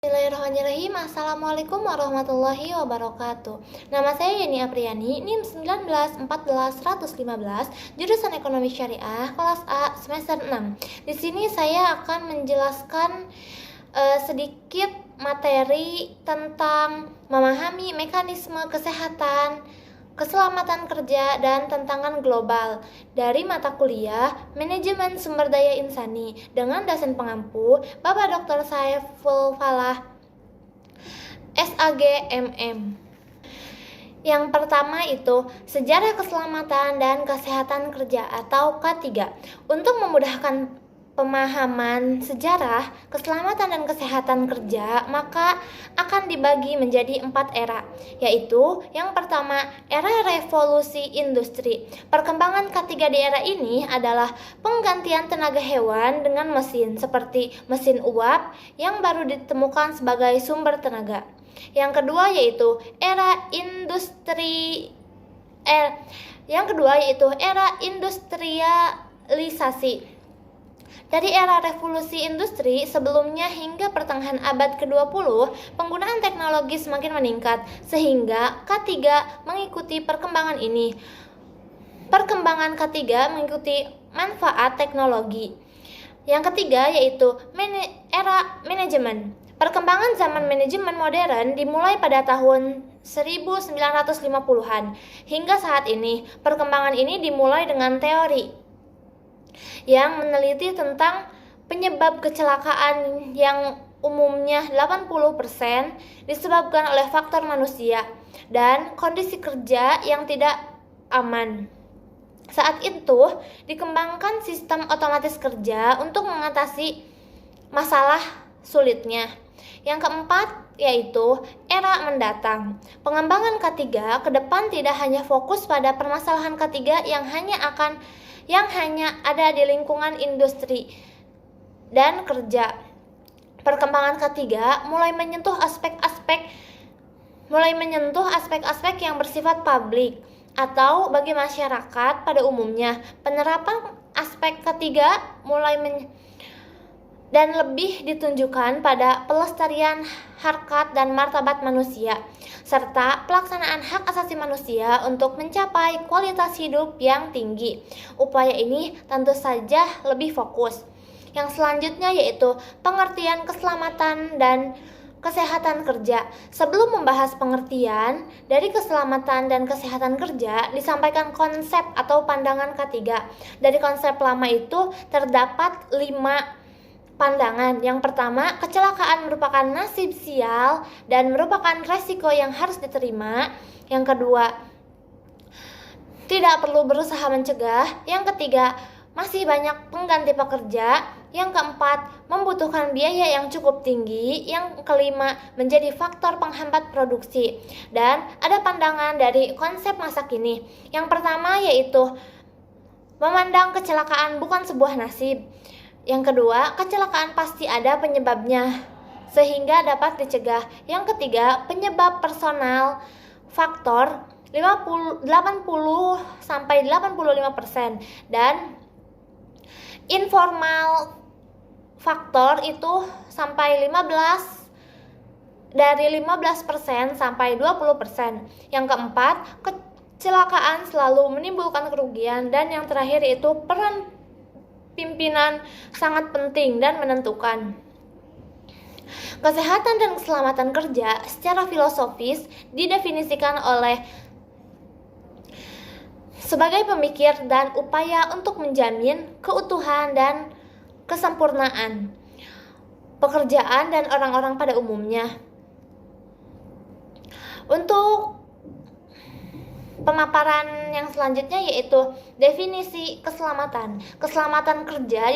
Bismillahirrahmanirrahim. Assalamualaikum warahmatullahi wabarakatuh. Nama saya Yeni Apriani, NIM 1914115, jurusan Ekonomi Syariah, kelas A, semester 6. Di sini saya akan menjelaskan sedikit materi tentang memahami mekanisme kesehatan, keselamatan kerja, dan tantangan global dari mata kuliah Manajemen Sumber Daya Insani dengan dosen pengampu Bapak Dr. Saiful Falah, SAG MM. Yang pertama itu Sejarah Keselamatan dan Kesehatan Kerja atau K3. Untuk memudahkan pemahaman sejarah keselamatan dan kesehatan kerja, maka akan dibagi menjadi 4 era, yaitu yang pertama, era revolusi industri. Perkembangan K3 di era ini adalah penggantian tenaga hewan dengan mesin, seperti mesin uap yang baru ditemukan sebagai sumber tenaga. Yang kedua yaitu era industrialisasi. Dari era revolusi industri sebelumnya hingga pertengahan abad ke-20, penggunaan teknologi semakin meningkat, sehingga K3 mengikuti perkembangan ini. Perkembangan K3 mengikuti manfaat teknologi. Yang ketiga yaitu era manajemen. Perkembangan zaman manajemen modern dimulai pada tahun 1950-an. Hingga saat ini, perkembangan ini dimulai dengan teori yang meneliti tentang penyebab kecelakaan yang umumnya 80% disebabkan oleh faktor manusia dan kondisi kerja yang tidak aman. Saat itu, dikembangkan sistem otomatis kerja untuk mengatasi masalah sulitnya. Yang keempat yaitu era mendatang. Pengembangan K3 ke depan tidak hanya fokus pada permasalahan K3 yang hanya ada di lingkungan industri dan kerja. Perkembangan K3 mulai menyentuh aspek-aspek yang bersifat publik atau bagi masyarakat pada umumnya. Penerapan aspek K3 dan lebih ditunjukkan pada pelestarian harkat dan martabat manusia, serta pelaksanaan hak asasi manusia untuk mencapai kualitas hidup yang tinggi. Upaya ini tentu saja lebih fokus. Yang selanjutnya yaitu pengertian keselamatan dan kesehatan kerja. Sebelum membahas pengertian dari keselamatan dan kesehatan kerja, disampaikan konsep atau pandangan K3. Dari konsep lama itu terdapat 5 pandangan. Yang pertama, kecelakaan merupakan nasib sial dan merupakan resiko yang harus diterima. Yang kedua, tidak perlu berusaha mencegah. Yang ketiga, masih banyak pengganti pekerja. Yang keempat, membutuhkan biaya yang cukup tinggi. Yang kelima, menjadi faktor penghambat produksi. Dan ada pandangan dari konsep masa kini. Yang pertama yaitu memandang kecelakaan bukan sebuah nasib. Yang kedua, kecelakaan pasti ada penyebabnya sehingga dapat dicegah. Yang ketiga, penyebab personal faktor 80-85% dan informal faktor itu sampai 15% sampai 20%. Yang keempat, kecelakaan selalu menimbulkan kerugian, dan yang terakhir itu peran pimpinan sangat penting dan menentukan. Kesehatan dan keselamatan kerja secara filosofis didefinisikan sebagai pemikir dan upaya untuk menjamin keutuhan dan kesempurnaan pekerjaan dan orang-orang pada umumnya. Untuk pemaparan yang selanjutnya yaitu definisi keselamatan. Keselamatan kerja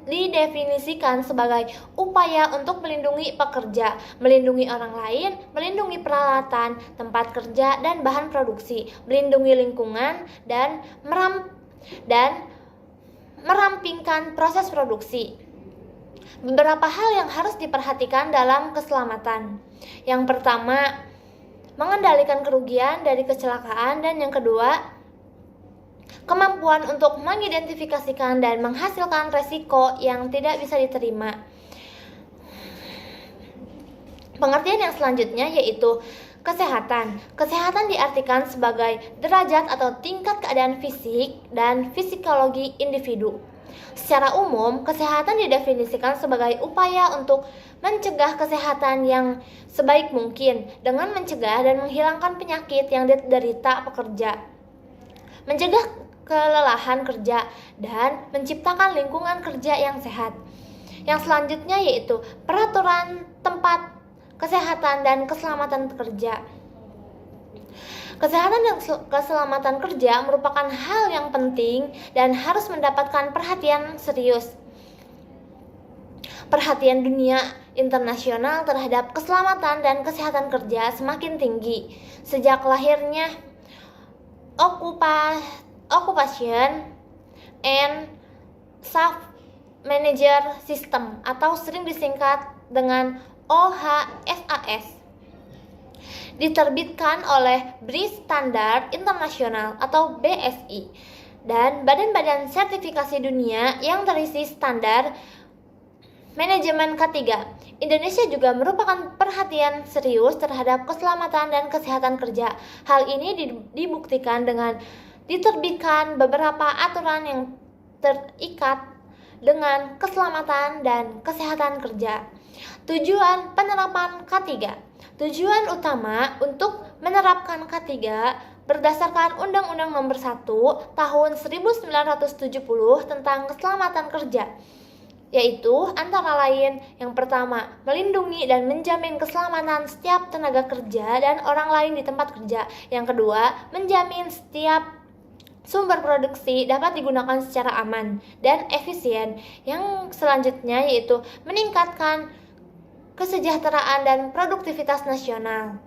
didefinisikan sebagai upaya untuk melindungi pekerja, melindungi orang lain, melindungi peralatan, tempat kerja, dan bahan produksi, melindungi lingkungan, dan merampingkan proses produksi. Beberapa hal yang harus diperhatikan dalam keselamatan. Yang pertama, mengendalikan kerugian dari kecelakaan, dan yang kedua, kemampuan untuk mengidentifikasikan dan menghasilkan resiko yang tidak bisa diterima. Pengertian yang selanjutnya yaitu kesehatan. Kesehatan diartikan sebagai derajat atau tingkat keadaan fisik dan psikologi individu. Secara umum, kesehatan didefinisikan sebagai upaya untuk mencegah kesehatan yang sebaik mungkin dengan mencegah dan menghilangkan penyakit yang diderita pekerja, mencegah kelelahan kerja, dan menciptakan lingkungan kerja yang sehat. Yang selanjutnya yaitu peraturan tempat kesehatan dan keselamatan kerja. Kesehatan dan keselamatan kerja merupakan hal yang penting dan harus mendapatkan perhatian serius. Perhatian dunia internasional terhadap keselamatan dan kesehatan kerja semakin tinggi sejak lahirnya Occupation and Safety Manager System atau sering disingkat dengan OHSAS, diterbitkan oleh British Standard International atau BSI dan badan-badan sertifikasi dunia yang terisi standar manajemen K3. Indonesia juga merupakan perhatian serius terhadap keselamatan dan kesehatan kerja. Hal ini dibuktikan dengan diterbitkan beberapa aturan yang terikat dengan keselamatan dan kesehatan kerja. Tujuan penerapan K3. Tujuan utama untuk menerapkan K3 berdasarkan Undang-Undang Nomor 1 Tahun 1970 tentang Keselamatan Kerja, yaitu antara lain yang pertama, melindungi dan menjamin keselamatan setiap tenaga kerja dan orang lain di tempat kerja. Yang kedua, menjamin setiap sumber produksi dapat digunakan secara aman dan efisien. Yang selanjutnya yaitu meningkatkan kesejahteraan dan produktivitas nasional.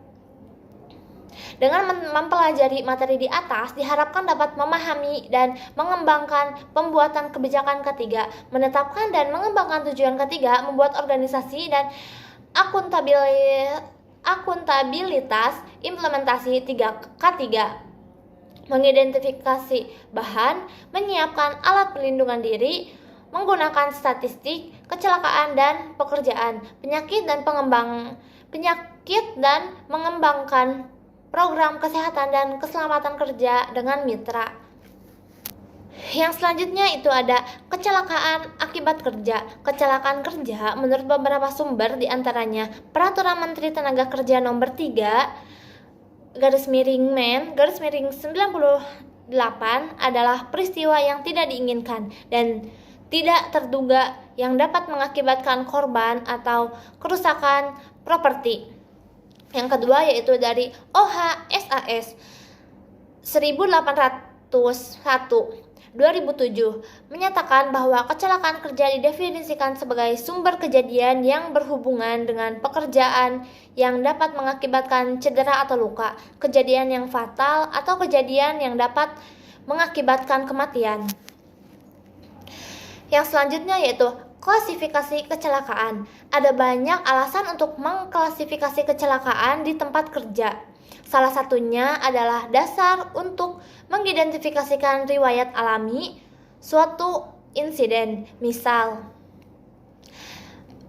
Dengan mempelajari materi di atas, diharapkan dapat memahami dan mengembangkan pembuatan kebijakan K3, menetapkan dan mengembangkan tujuan K3, membuat organisasi dan akuntabilitas implementasi K3, mengidentifikasi bahan, menyiapkan alat pelindungan diri, menggunakan statistik, kecelakaan dan pekerjaan, penyakit dan mengembangkan program kesehatan dan keselamatan kerja dengan mitra. Yang selanjutnya itu ada kecelakaan akibat kerja. Kecelakaan kerja menurut beberapa sumber diantaranya Peraturan Menteri Tenaga Kerja Nomor 3 /Men /98 adalah peristiwa yang tidak diinginkan dan tidak terduga yang dapat mengakibatkan korban atau kerusakan properti. Yang kedua yaitu dari OHSAS 1801 2007 menyatakan bahwa kecelakaan kerja didefinisikan sebagai sumber kejadian yang berhubungan dengan pekerjaan yang dapat mengakibatkan cedera atau luka, kejadian yang fatal atau kejadian yang dapat mengakibatkan kematian. Yang selanjutnya yaitu klasifikasi kecelakaan. Ada banyak alasan untuk mengklasifikasi kecelakaan di tempat kerja. Salah satunya adalah dasar untuk mengidentifikasikan riwayat alami suatu insiden. Misal,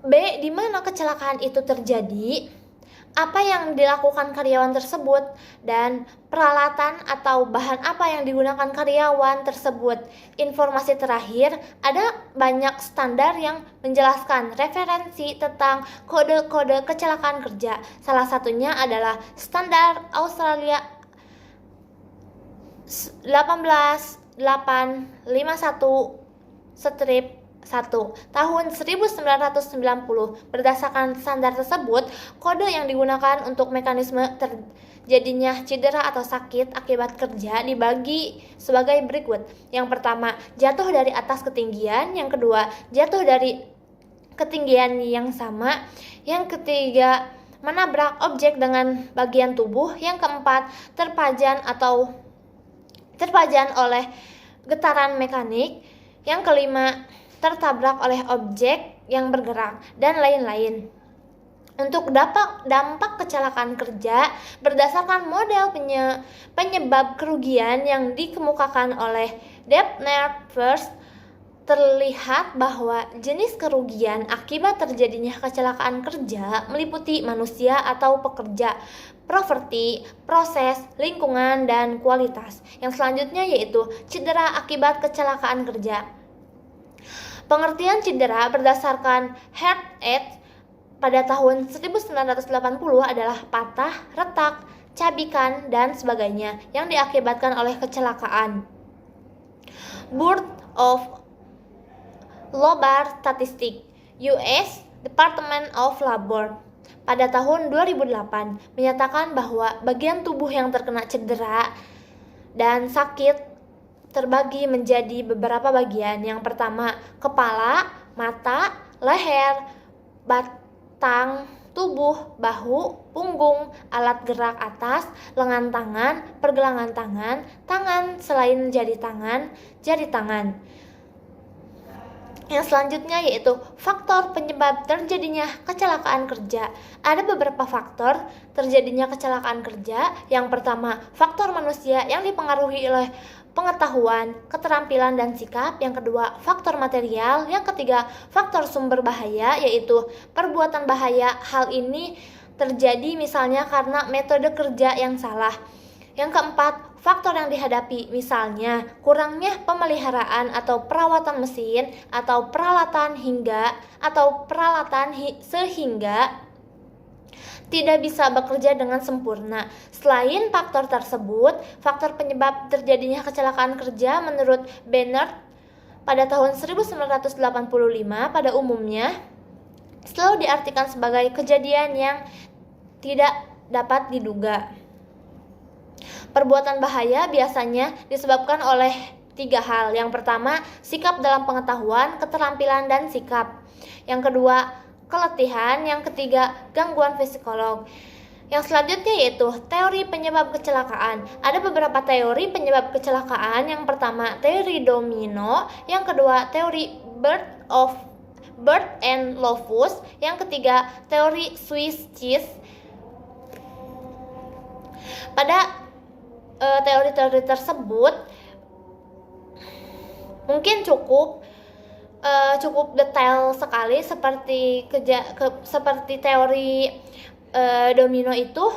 B. Di mana kecelakaan itu terjadi? Apa yang dilakukan karyawan tersebut? Dan peralatan atau bahan apa yang digunakan karyawan tersebut? Informasi terakhir, ada banyak standar yang menjelaskan referensi tentang kode-kode kecelakaan kerja. Salah satunya adalah Standar Australia 18851 tahun 1990. Berdasarkan standar tersebut, kode yang digunakan untuk mekanisme terjadinya cedera atau sakit akibat kerja dibagi sebagai berikut. Yang pertama, jatuh dari atas ketinggian. Yang kedua, jatuh dari ketinggian yang sama. Yang ketiga, menabrak objek dengan bagian tubuh. Yang keempat, terpajan oleh getaran mekanik. Yang kelima, tertabrak oleh objek yang bergerak, dan lain-lain. Untuk dampak kecelakaan kerja berdasarkan model penyebab kerugian yang dikemukakan oleh Debner First terlihat bahwa jenis kerugian akibat terjadinya kecelakaan kerja meliputi manusia atau pekerja, properti, proses, lingkungan, dan kualitas. Yang selanjutnya yaitu cedera akibat kecelakaan kerja. Pengertian cedera berdasarkan Heart-Ed pada tahun 1980 adalah patah, retak, cabikan, dan sebagainya yang diakibatkan oleh kecelakaan. Board of Labor Statistics US Department of Labor pada tahun 2008 menyatakan bahwa bagian tubuh yang terkena cedera dan sakit terbagi menjadi beberapa bagian. Yang pertama, kepala, mata, leher, batang tubuh, bahu, punggung, alat gerak atas, lengan tangan, pergelangan tangan, tangan selain jari tangan. Yang selanjutnya yaitu faktor penyebab terjadinya kecelakaan kerja. Ada beberapa faktor terjadinya kecelakaan kerja. Yang pertama, faktor manusia yang dipengaruhi oleh pengetahuan, keterampilan, dan sikap. Yang kedua, faktor material. Yang ketiga, faktor sumber bahaya, yaitu perbuatan bahaya. Hal ini terjadi misalnya karena metode kerja yang salah. Yang keempat, faktor yang dihadapi, misalnya kurangnya pemeliharaan atau perawatan mesin atau peralatan sehingga tidak bisa bekerja dengan sempurna. Selain faktor tersebut, faktor penyebab terjadinya kecelakaan kerja menurut Bennett pada tahun 1985 pada umumnya selalu diartikan sebagai kejadian yang tidak dapat diduga. Perbuatan bahaya biasanya disebabkan oleh 3 hal. Yang pertama, sikap dalam pengetahuan, keterampilan, dan sikap. Yang kedua, keletihan. Yang ketiga, gangguan psikolog. Yang selanjutnya yaitu teori penyebab kecelakaan. Ada beberapa teori penyebab kecelakaan. Yang pertama, teori domino. Yang kedua, teori Bird and Lofus. Yang ketiga, teori Swiss cheese. Pada teori-teori tersebut mungkin cukup detail sekali, seperti teori domino itu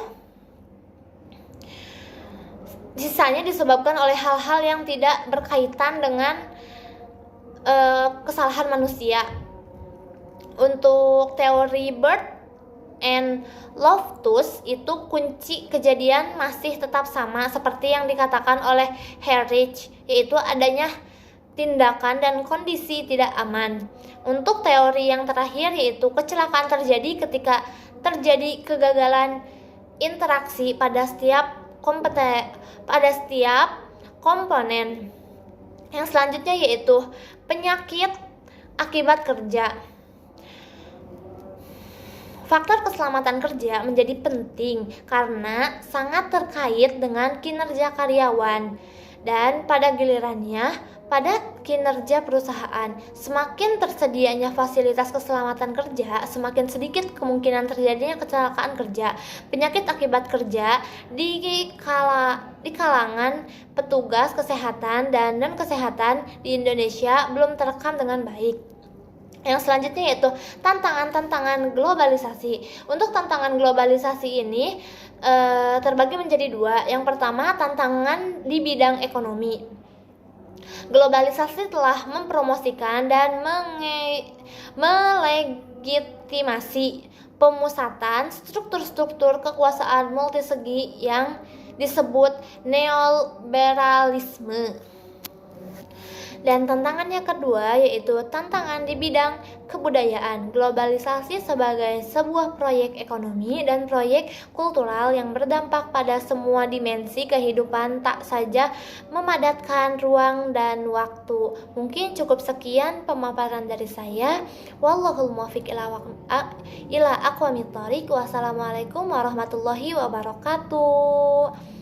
sisanya disebabkan oleh hal-hal yang tidak berkaitan dengan kesalahan manusia. Untuk teori Bird and Loftus itu kunci kejadian masih tetap sama seperti yang dikatakan oleh Herrich, yaitu adanya tindakan dan kondisi tidak aman. Untuk teori yang terakhir yaitu kecelakaan terjadi ketika terjadi kegagalan interaksi pada setiap komponen. Yang selanjutnya yaitu penyakit akibat kerja. Faktor keselamatan kerja menjadi penting karena sangat terkait dengan kinerja karyawan dan pada gilirannya pada kinerja perusahaan. Semakin tersedianya fasilitas keselamatan kerja, semakin sedikit kemungkinan terjadinya kecelakaan kerja. Penyakit akibat kerja di kalangan petugas kesehatan dan non-kesehatan di Indonesia belum terekam dengan baik. Yang selanjutnya yaitu tantangan globalisasi. Untuk tantangan globalisasi ini terbagi menjadi 2. Yang pertama, tantangan di bidang ekonomi. Globalisasi telah mempromosikan dan melegitimasi pemusatan struktur-struktur kekuasaan multisegi yang disebut neoliberalisme. Dan tantangan yang kedua yaitu tantangan di bidang kebudayaan. Globalisasi sebagai sebuah proyek ekonomi dan proyek kultural yang berdampak pada semua dimensi kehidupan, tak saja memadatkan ruang dan waktu. Mungkin cukup sekian pemaparan dari saya. Wallahul muwaffiq ila aqwamit thoriq. Wassalamualaikum warahmatullahi wabarakatuh.